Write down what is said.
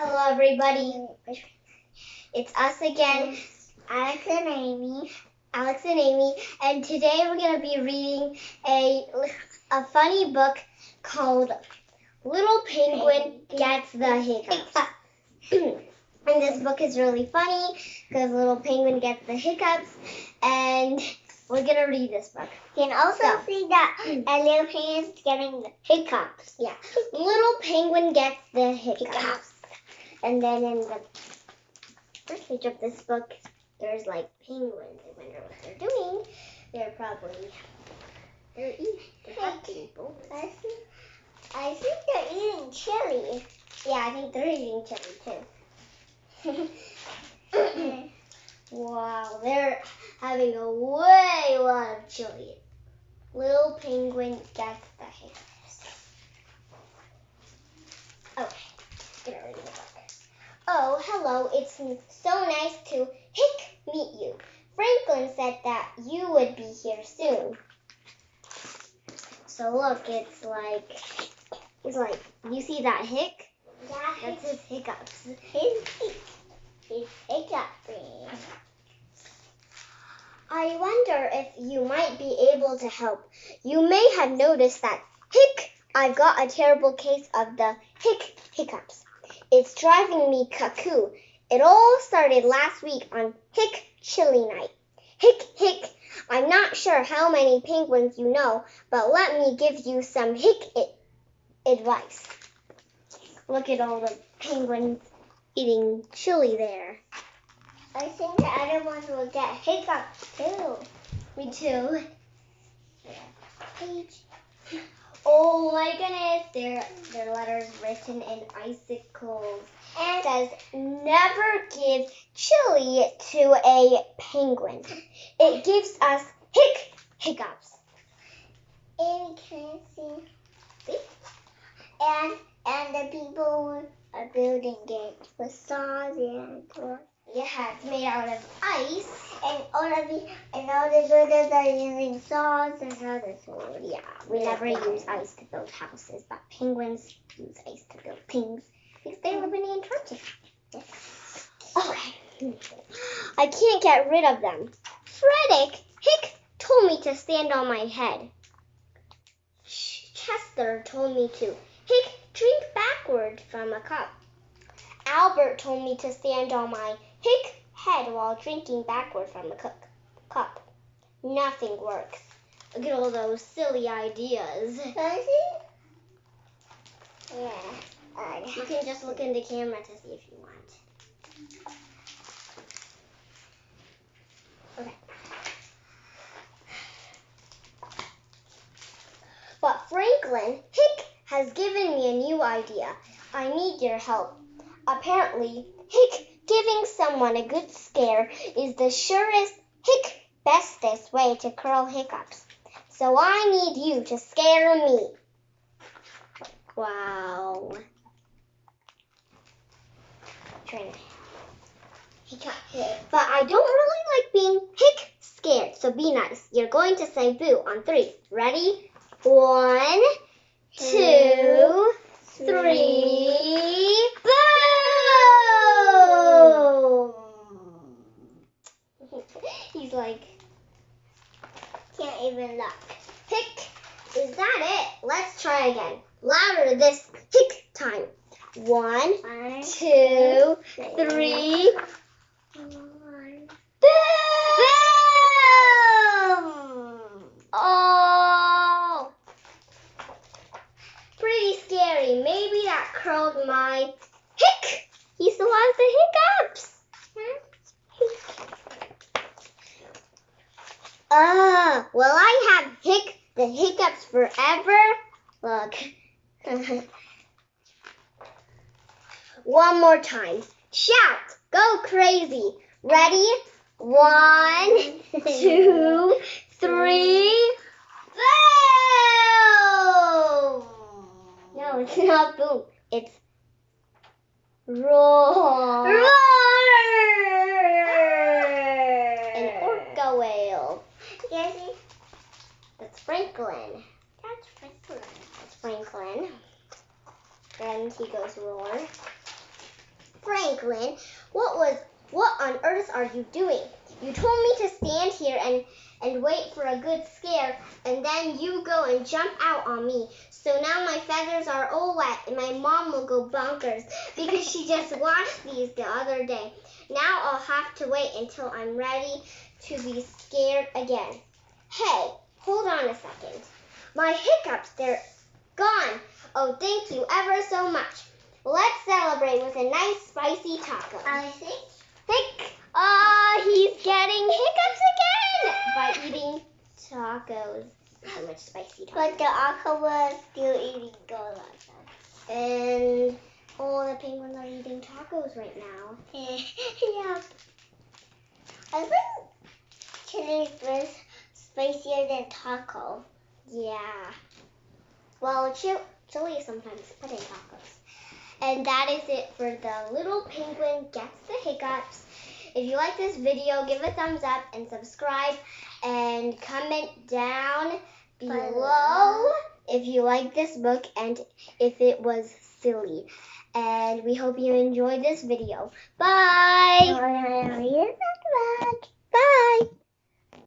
Hello, everybody. It's us again, Alex and Amy. And today we're going to be reading a funny book called Little Penguin Gets the Hiccups. And this book is really funny because Little Penguin gets the hiccups, and we're going to read this book. You can also see that Little Penguin's getting the hiccups. Yeah, Little Penguin gets the hiccups. And then in the first page of this book, there's like penguins. I wonder what they're doing. They're happy. I think they're eating chili. Yeah, I think they're eating chili too. Wow, they're having a lot of chili. Little Penguin gets the hiccups. Okay, gonna read the book. Oh, hello, it's so nice to meet you. Franklin said that you would be here soon. So look, it's like, you see that hic? Yeah, that's his hiccups. He's hiccuping. I wonder if you might be able to help. You may have noticed that I've got a terrible case of the hiccups. It's driving me cuckoo. It all started last week on chili night. I'm not sure how many penguins you know, but let me give you some advice. Look at all the penguins eating chili there. I think the other ones will get hiccups too. Me too. Page. Oh my goodness, their letters written in icicles. And it says, never give chili to a penguin. It gives us hiccups. And you can see? And the people are building it with saws and tools. Yeah, it's made out of ice. And all the builders are using saws and other tools. Yeah, we never use ice to build houses, but penguins use ice to build things because they live in Antarctica. Okay. I can't get rid of them. Frederick told me to stand on my head. Chester told me to drink backward from a cup. Albert told me to stand on my head while drinking backward from a cup. Nothing works. Look at all those silly ideas. Does it? Yeah. You can just look in the camera to see if you want. Okay. But Franklin has given me a new idea. I need your help. Apparently, giving someone a good scare is the surest, bestest way to curl hiccups. So I need you to scare me. Wow. But I don't really like being scared, so be nice. You're going to say boo on 3. Ready? 1, 2, 3, boo! He's like, Can't even look. Is that it? Let's try again. Louder this time. 1, 2, 3. Boom! Oh! Pretty scary. Maybe that curled my He still has the hiccups. Will I have the hiccups forever? Look. One more time. Shout. Go crazy. Ready? 1, 2, 3. Boom! No, it's not boom. It's roar. Roar! An orca whale. Yes, That's Franklin. that's Franklin. That's Franklin. Then he goes roar. Franklin, what on earth are you doing? You told me to stand here and wait for a good scare, and then you go and jump out on me. So now my feathers are all wet, and my mom will go bonkers because she just washed these the other day. Now I'll have to wait until I'm ready to be scared again. Hey, hold on a second. My hiccups, they're gone. Oh, thank you ever so much. Let's celebrate with a nice spicy taco. I think. He's getting hiccups again by eating tacos. So much spicy tacos. But the aqua is still eating donuts. And all the penguins are eating tacos right now. Yeah. I think chili is spicier than taco. Yeah. Well, chili sometimes put in tacos. And that is it for the little penguin gets the hiccups. If you like this video, give a thumbs up and subscribe and comment down below if you like this book and if it was silly. And we hope you enjoyed this video. Bye! Bye!